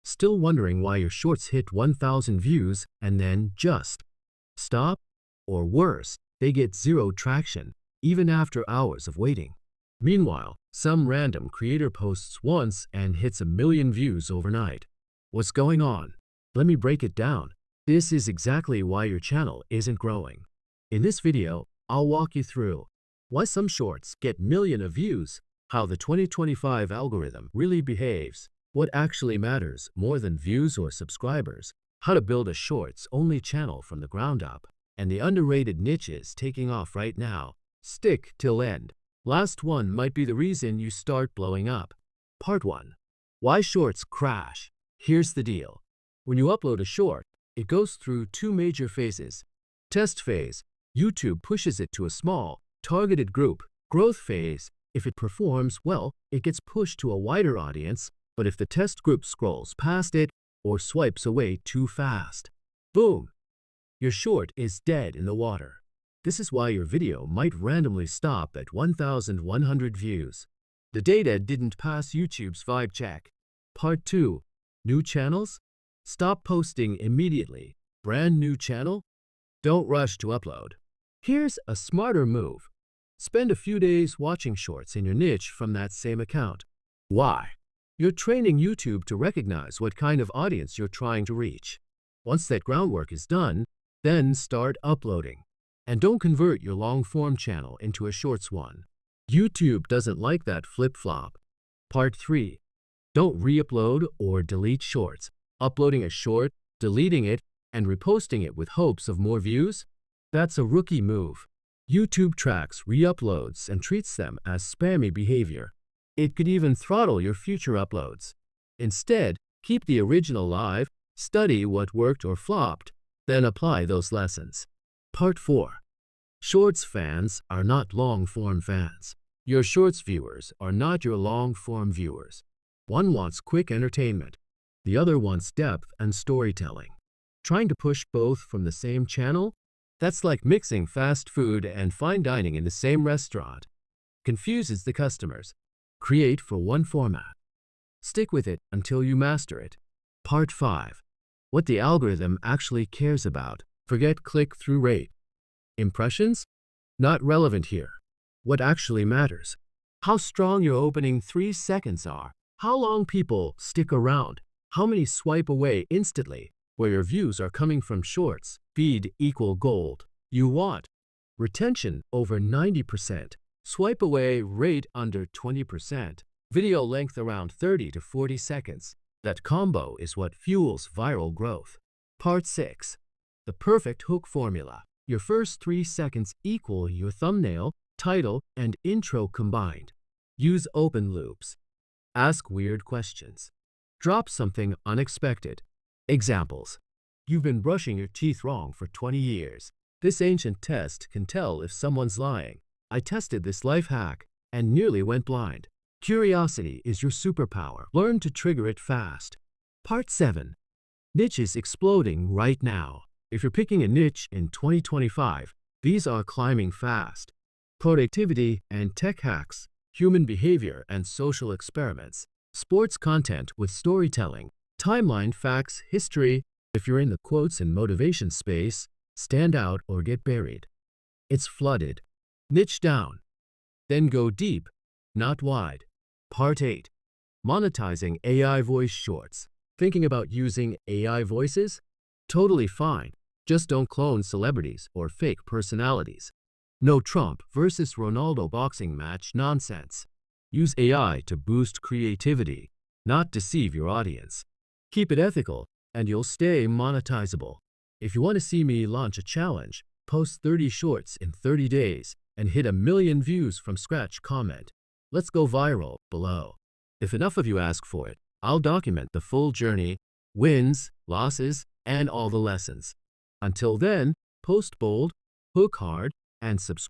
Still wondering why your shorts hit 1,000 views and then just stop? Or worse, they get zero traction, even after hours of waiting. Meanwhile, some random creator posts once and hits 1 million views overnight. What's going on? Let me break it down. This is exactly why your channel isn't growing. In this video, I'll walk you through why some shorts get millions of views, how the 2025 algorithm really behaves, what actually matters more than views or subscribers, how to build a shorts-only channel from the ground up, and the underrated niches taking off right now. Stick till end. Last one might be the reason you start blowing up. Part 1. Why shorts crash. Here's the deal. When you upload a short, it goes through two major phases. Test phase. YouTube pushes it to a small, targeted group. Growth phase. If it performs well, it gets pushed to a wider audience, but if the test group scrolls past it or swipes away too fast, boom! Your short is dead in the water. This is why your video might randomly stop at 1,100 views. The data didn't pass YouTube's vibe check. Part 2. New channels? Stop posting immediately. Brand new channel? Don't rush to upload. Here's a smarter move. Spend a few days watching shorts in your niche from that same account. Why? You're training YouTube to recognize what kind of audience you're trying to reach. Once that groundwork is done, then start uploading. And don't convert your long-form channel into a shorts one. YouTube doesn't like that flip-flop. Part 3. Don't re-upload or delete shorts. Uploading a short, deleting it, and reposting it with hopes of more views? That's a rookie move. YouTube tracks re-uploads and treats them as spammy behavior. It could even throttle your future uploads. Instead, keep the original live, study what worked or flopped, then apply those lessons. Part 4. Shorts fans are not long-form fans. Your shorts viewers are not your long-form viewers. One wants quick entertainment. The other wants depth and storytelling. Trying to push both from the same channel? That's like mixing fast food and fine dining in the same restaurant. Confuses the customers. Create for one format. Stick with it until you master it. Part 5. What the algorithm actually cares about. Forget click-through rate. Impressions? Not relevant here. What actually matters? How strong your opening 3 seconds are. How long people stick around. How many swipe away instantly. Where your views are coming from shorts. Feed equal gold. You want retention over 90%. Swipe away rate under 20%. Video length around 30 to 40 seconds. That combo is what fuels viral growth. Part 6. The perfect hook formula. Your first 3 seconds equal your thumbnail, title, and intro combined. Use open loops. Ask weird questions. Drop something unexpected. Examples. You've been brushing your teeth wrong for 20 years. This ancient test can tell if someone's lying. I tested this life hack and nearly went blind. Curiosity is your superpower. Learn to trigger it fast. Part 7. Niches exploding right now. If you're picking a niche in 2025, these are climbing fast. Productivity and tech hacks, human behavior and social experiments, sports content with storytelling, timeline facts, history. If you're in the quotes and motivation space, stand out or get buried. It's flooded. Niche down. Then go deep, not wide. Part 8. Monetizing AI voice shorts. Thinking about using AI voices? Totally fine. Just don't clone celebrities or fake personalities. No Trump versus Ronaldo boxing match nonsense. Use AI to boost creativity, not deceive your audience. Keep it ethical, and you'll stay monetizable. If you want to see me launch a challenge, post 30 shorts in 30 days and hit 1 million views from scratch, comment. Let's go viral below. If enough of you ask for it, I'll document the full journey, wins, losses, and all the lessons. Until then, post bold, hook hard, and subscribe.